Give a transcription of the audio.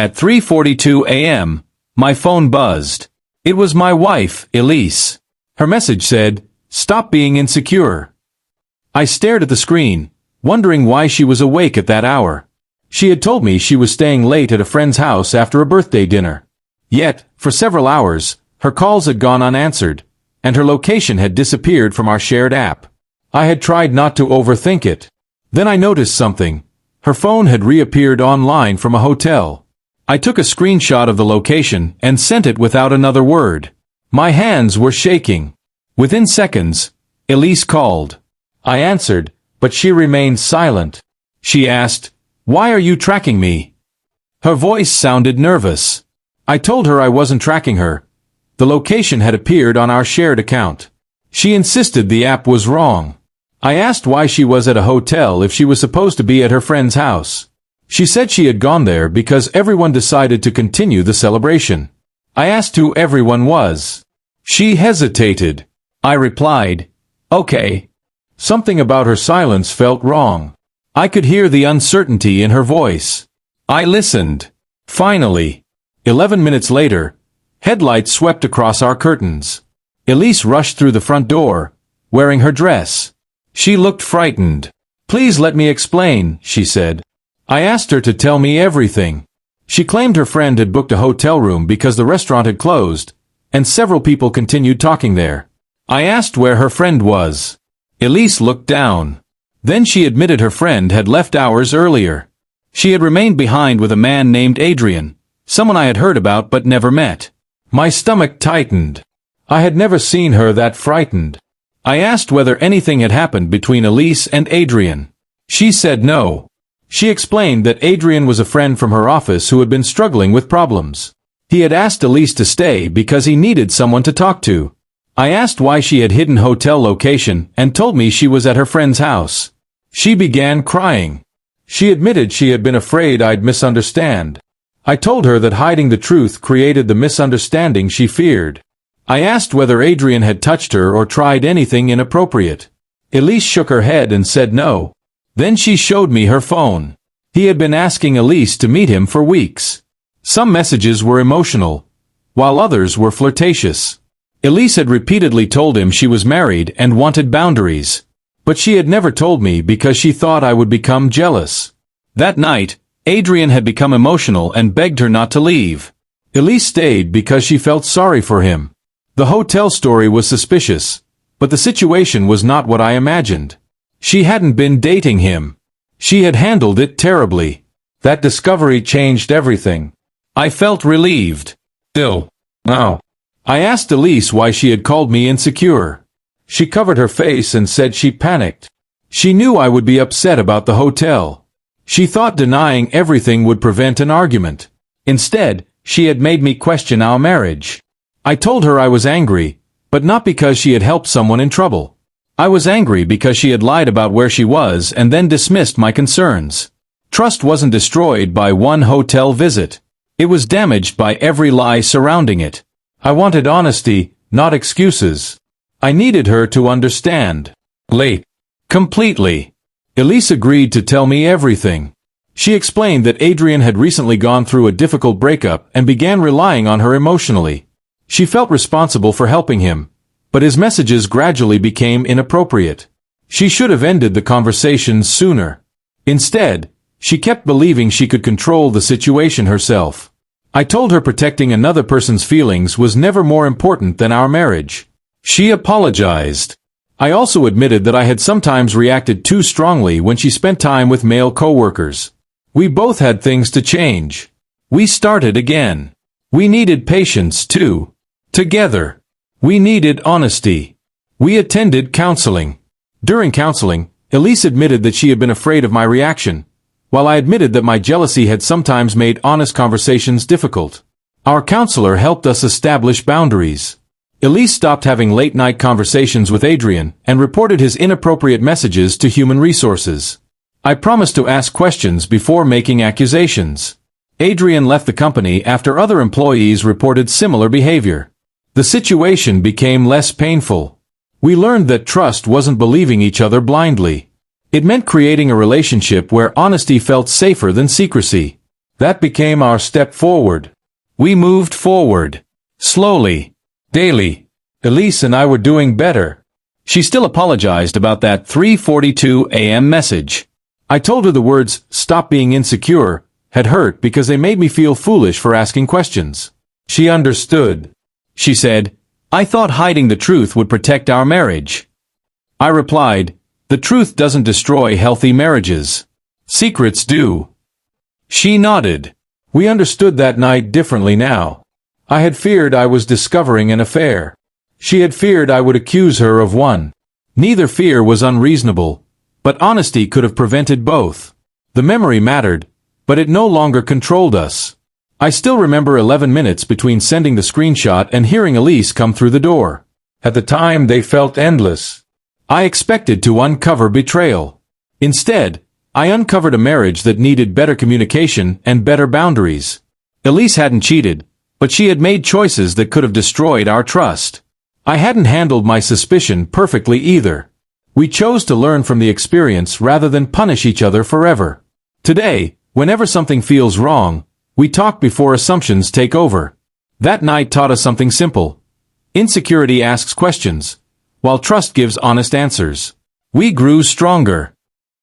At 3:42 a.m., my phone buzzed. It was my wife, Elise. Her message said, "Stop being insecure." I stared at the screen, wondering why she was awake at that hour. She had told me she was staying late at a friend's house after a birthday dinner. Yet, for several hours, her calls had gone unanswered, and her location had disappeared from our shared app. I had tried not to overthink it. Then I noticed something. Her phone had reappeared online from a hotel. I took a screenshot of the location and sent it without another word. My hands were shaking. Within seconds, Elise called. I answered, but she remained silent. She asked, "Why are you tracking me?" Her voice sounded nervous. I told her I wasn't tracking her. The location had appeared on our shared account. She insisted the app was wrong. I asked why she was at a hotel if she was supposed to be at her friend's house. She said she had gone there because everyone decided to continue the celebration. I asked who everyone was. She hesitated. I replied, "Okay." Something about her silence felt wrong. I could hear the uncertainty in her voice. I listened. Finally, 11 minutes later, headlights swept across our curtains. Elise rushed through the front door, wearing her dress. She looked frightened. "Please let me explain," she said. I asked her to tell me everything. She claimed her friend had booked a hotel room because the restaurant had closed, and several people continued talking there. I asked where her friend was. Elise looked down. Then she admitted her friend had left hours earlier. She had remained behind with a man named Adrian, someone I had heard about but never met. My stomach tightened. I had never seen her that frightened. I asked whether anything had happened between Elise and Adrian. She said no. She explained that Adrian was a friend from her office who had been struggling with problems. He had asked Elise to stay because he needed someone to talk to. I asked why she had hidden hotel location and told me she was at her friend's house. She began crying. She admitted she had been afraid I'd misunderstand. I told her that hiding the truth created the misunderstanding she feared. I asked whether Adrian had touched her or tried anything inappropriate. Elise shook her head and said no. Then she showed me her phone. He had been asking Elise to meet him for weeks. Some messages were emotional, while others were flirtatious. Elise had repeatedly told him she was married and wanted boundaries. But she had never told me because she thought I would become jealous. That night, Adrian had become emotional and begged her not to leave. Elise stayed because she felt sorry for him. The hotel story was suspicious, but the situation was not what I imagined. She hadn't been dating him. She had handled it terribly. That discovery changed everything. I felt relieved. Still, no. I asked Elise why she had called me insecure. She covered her face and said she panicked. She knew I would be upset about the hotel. She thought denying everything would prevent an argument. Instead, she had made me question our marriage. I told her I was angry, but not because she had helped someone in trouble. I was angry because she had lied about where she was and then dismissed my concerns. Trust wasn't destroyed by one hotel visit. It was damaged by every lie surrounding it. I wanted honesty, not excuses. I needed her to understand. Late. Completely. Elise agreed to tell me everything. She explained that Adrian had recently gone through a difficult breakup and began relying on her emotionally. She felt responsible for helping him, but his messages gradually became inappropriate. She should have ended the conversation sooner. Instead, she kept believing she could control the situation herself. I told her protecting another person's feelings was never more important than our marriage. She apologized. I also admitted that I had sometimes reacted too strongly when she spent time with male coworkers. We both had things to change. We started again. We needed patience too. Together. We needed honesty. We attended counseling. During counseling, Elise admitted that she had been afraid of my reaction, while I admitted that my jealousy had sometimes made honest conversations difficult. Our counselor helped us establish boundaries. Elise stopped having late-night conversations with Adrian and reported his inappropriate messages to Human Resources. I promised to ask questions before making accusations. Adrian left the company after other employees reported similar behavior. The situation became less painful. We learned that trust wasn't believing each other blindly. It meant creating a relationship where honesty felt safer than secrecy. That became our step forward. We moved forward. Slowly. Daily. Elise and I were doing better. She still apologized about that 3:42 a.m. message. I told her the words, "Stop being insecure," had hurt because they made me feel foolish for asking questions. She understood. She said, "I thought hiding the truth would protect our marriage." I replied, "The truth doesn't destroy healthy marriages. Secrets do." She nodded. We understood that night differently now. I had feared I was discovering an affair. She had feared I would accuse her of one. Neither fear was unreasonable, but honesty could have prevented both. The memory mattered, but it no longer controlled us. I still remember 11 minutes between sending the screenshot and hearing Elise come through the door. At the time, they felt endless. I expected to uncover betrayal. Instead, I uncovered a marriage that needed better communication and better boundaries. Elise hadn't cheated, but she had made choices that could have destroyed our trust. I hadn't handled my suspicion perfectly either. We chose to learn from the experience rather than punish each other forever. Today, whenever something feels wrong, we talk before assumptions take over. That night taught us something simple. Insecurity asks questions, while trust gives honest answers. We grew stronger.